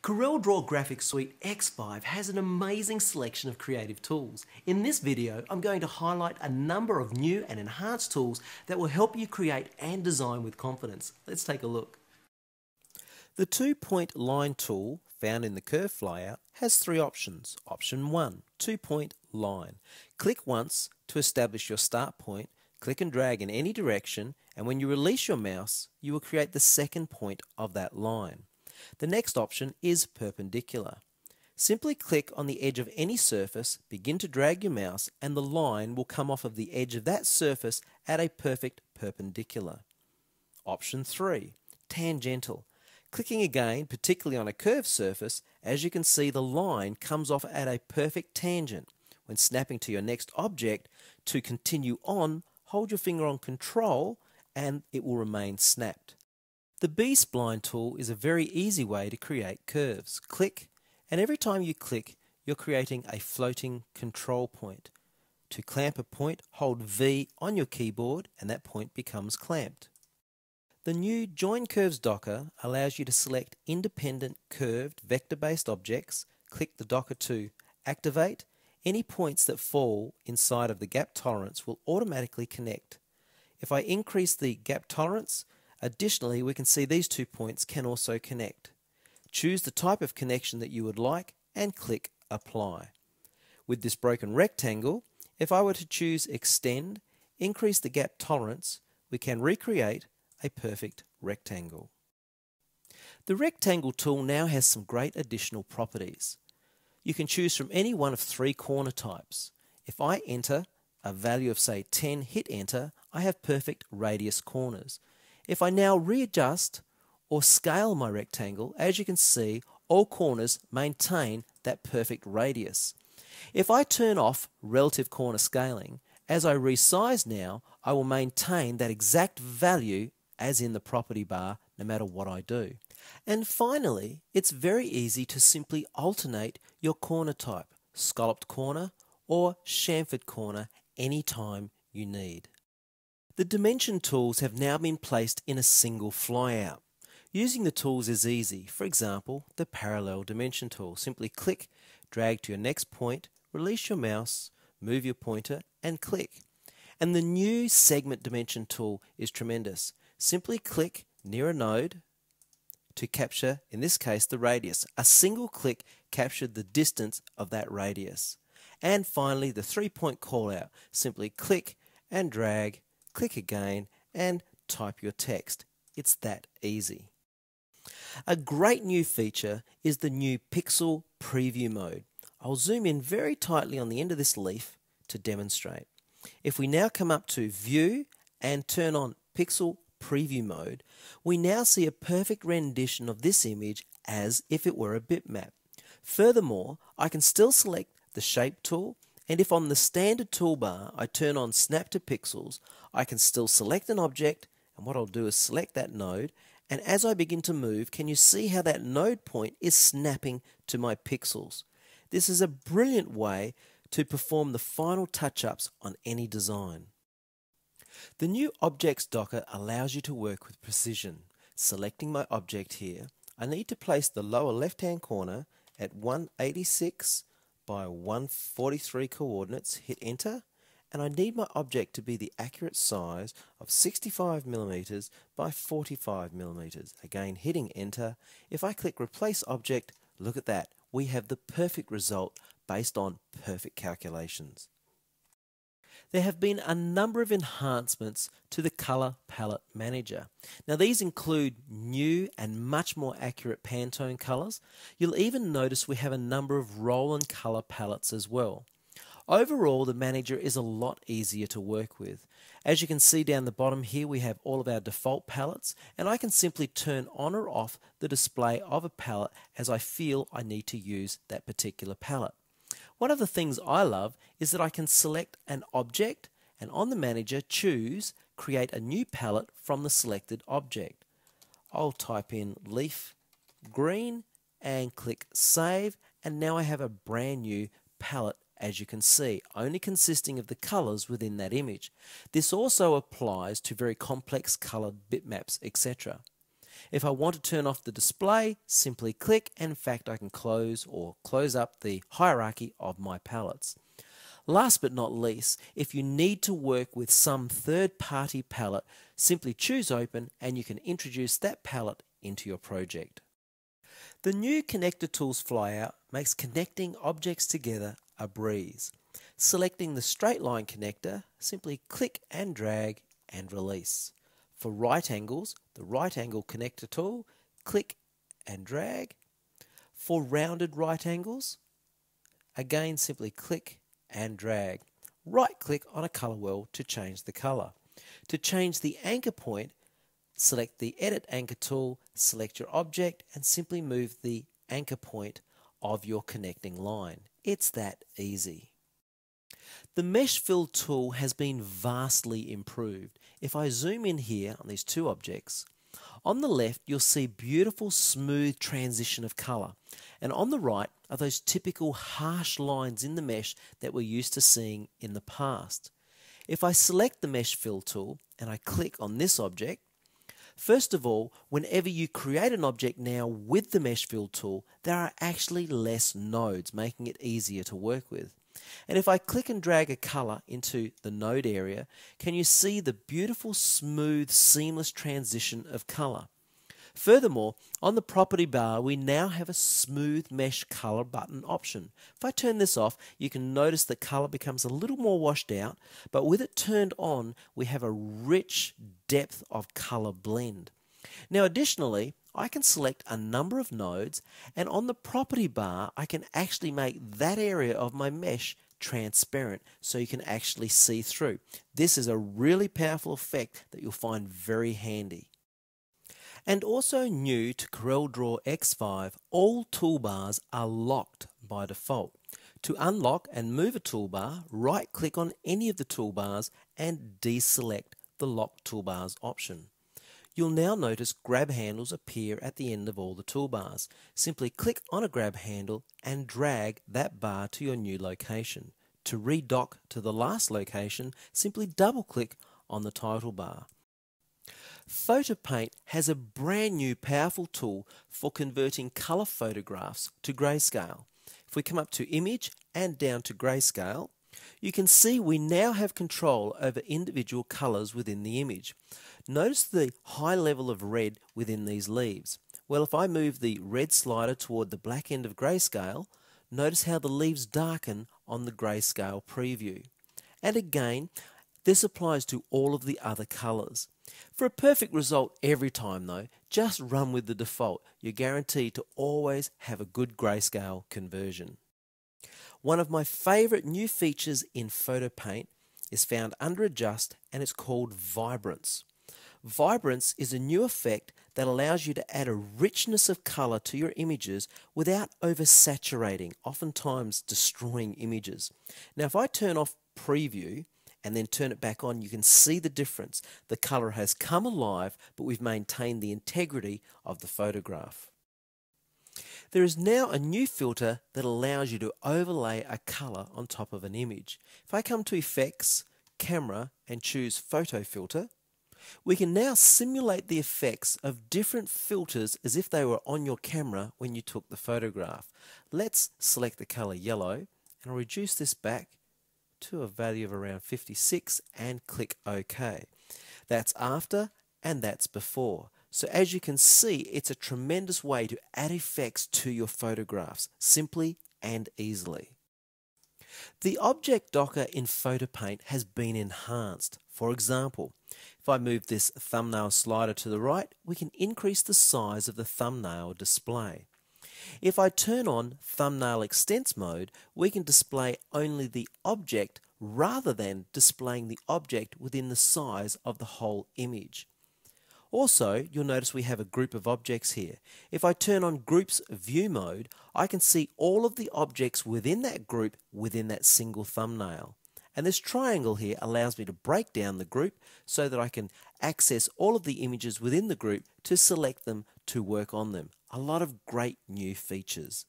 CorelDRAW Graphics Suite X5 has an amazing selection of creative tools. In this video, I'm going to highlight a number of new and enhanced tools that will help you create and design with confidence. Let's take a look. The two-point line tool found in the curve flyout has three options. Option 1, two-point line. Click once to establish your start point, click and drag in any direction, and when you release your mouse, you will create the second point of that line. The next option is perpendicular. Simply click on the edge of any surface, begin to drag your mouse, and the line will come off of the edge of that surface at a perfect perpendicular. Option 3, tangential. Clicking again, particularly on a curved surface, as you can see the line comes off at a perfect tangent. When snapping to your next object, to continue on, hold your finger on Control and it will remain snapped. The B-spline tool is a very easy way to create curves. Click, and every time you click, you're creating a floating control point. To clamp a point, hold V on your keyboard and that point becomes clamped. The new Join Curves Docker allows you to select independent curved vector-based objects, click the docker to activate. Any points that fall inside of the gap tolerance will automatically connect. If I increase the gap tolerance, additionally we can see these 2 points can also connect. Choose the type of connection that you would like and click Apply. With this broken rectangle, if I were to choose Extend, increase the gap tolerance, we can recreate a perfect rectangle. The rectangle tool now has some great additional properties. You can choose from any one of 3 corner types. If I enter a value of say 10, hit enter, I have perfect radius corners. If I now readjust or scale my rectangle, as you can see, all corners maintain that perfect radius. If I turn off relative corner scaling, as I resize now, I will maintain that exact value as in the property bar, no matter what I do. And finally, it's very easy to simply alternate your corner type, scalloped corner or chamfered corner, anytime you need. The dimension tools have now been placed in a single flyout. Using the tools is easy. For example, the parallel dimension tool. Simply click, drag to your next point, release your mouse, move your pointer and click. And the new segment dimension tool is tremendous. Simply click near a node to capture, in this case, the radius. A single click captured the distance of that radius. And finally, the 3-point callout. Simply click and drag, click again, and type your text. It's that easy. A great new feature is the new Pixel Preview mode. I'll zoom in very tightly on the end of this leaf to demonstrate. If we now come up to View and turn on Pixel Preview mode, we now see a perfect rendition of this image as if it were a bitmap. Furthermore, I can still select the Shape tool, and if on the standard toolbar I turn on Snap to Pixels, I can still select an object, and what I'll do is select that node, and as I begin to move, can you see how that node point is snapping to my pixels? This is a brilliant way to perform the final touch-ups on any design. The new Objects Docker allows you to work with precision. Selecting my object here, I need to place the lower left-hand corner at 186 by 143 coordinates, hit enter, and I need my object to be the accurate size of 65mm by 45mm. Again, hitting enter. If I click replace object, look at that. We have the perfect result based on perfect calculations. There have been a number of enhancements to the Color Palette Manager. Now these include new and much more accurate Pantone colors. You'll even notice we have a number of roll and color palettes as well. Overall, the manager is a lot easier to work with. As you can see down the bottom here, we have all of our default palettes, and I can simply turn on or off the display of a palette as I feel I need to use that particular palette. One of the things I love is that I can select an object and on the manager choose create a new palette from the selected object. I'll type in leaf green and click save, and now I have a brand new palette, as you can see, only consisting of the colors within that image. This also applies to very complex colored bitmaps, etc. If I want to turn off the display, simply click, and in fact I can close or close up the hierarchy of my palettes. Last but not least, if you need to work with some third-party palette, simply choose Open and you can introduce that palette into your project. The new Connector Tools flyout makes connecting objects together a breeze. Selecting the straight line connector, simply click and drag and release. For right angles, the right angle connector tool, click and drag. For rounded right angles, again simply click and drag. Right click on a color wheel to change the color. To change the anchor point, select the Edit Anchor tool, select your object and simply move the anchor point of your connecting line. It's that easy. The Mesh Fill tool has been vastly improved. If I zoom in here on these two objects, on the left you'll see beautiful smooth transition of color, and on the right are those typical harsh lines in the mesh that we're used to seeing in the past. If I select the Mesh Fill tool and I click on this object, first of all, whenever you create an object now with the Mesh Fill tool, there are actually less nodes, making it easier to work with. And if I click and drag a color into the node area, can you see the beautiful, smooth, seamless transition of color? Furthermore, on the property bar, we now have a smooth mesh color button option. If I turn this off, you can notice the color becomes a little more washed out, but with it turned on, we have a rich depth of color blend. Now, additionally, I can select a number of nodes, and on the property bar, I can actually make that area of my mesh transparent so you can actually see through. This is a really powerful effect that you'll find very handy. And also new to CorelDRAW X5, all toolbars are locked by default. To unlock and move a toolbar, right-click on any of the toolbars and deselect the Lock Toolbars option. You'll now notice grab handles appear at the end of all the toolbars. Simply click on a grab handle and drag that bar to your new location. To redock to the last location, simply double-click on the title bar. PhotoPaint has a brand new powerful tool for converting color photographs to grayscale. If we come up to Image and down to Grayscale, you can see we now have control over individual colors within the image. Notice the high level of red within these leaves. Well, if I move the red slider toward the black end of Grayscale, notice how the leaves darken on the Grayscale preview. And again, this applies to all of the other colors. For a perfect result every time though, just run with the default. You're guaranteed to always have a good grayscale conversion. One of my favorite new features in PhotoPaint is found under Adjust, and it's called Vibrance. Vibrance is a new effect that allows you to add a richness of color to your images without oversaturating, oftentimes destroying images. Now if I turn off Preview and then turn it back on, you can see the difference. The color has come alive, but we've maintained the integrity of the photograph. There is now a new filter that allows you to overlay a color on top of an image. If I come to Effects, Camera, and choose Photo Filter, we can now simulate the effects of different filters as if they were on your camera when you took the photograph. Let's select the color yellow, and I'll reduce this back to a value of around 56 and click OK. That's after and that's before. So as you can see, it's a tremendous way to add effects to your photographs, simply and easily. The object docker in PhotoPaint has been enhanced. For example, if I move this thumbnail slider to the right, we can increase the size of the thumbnail display. If I turn on Thumbnail Extents mode, we can display only the object rather than displaying the object within the size of the whole image. Also, you'll notice we have a group of objects here. If I turn on Groups View mode, I can see all of the objects within that group within that single thumbnail. And this triangle here allows me to break down the group so that I can access all of the images within the group to select them to work on them. A lot of great new features.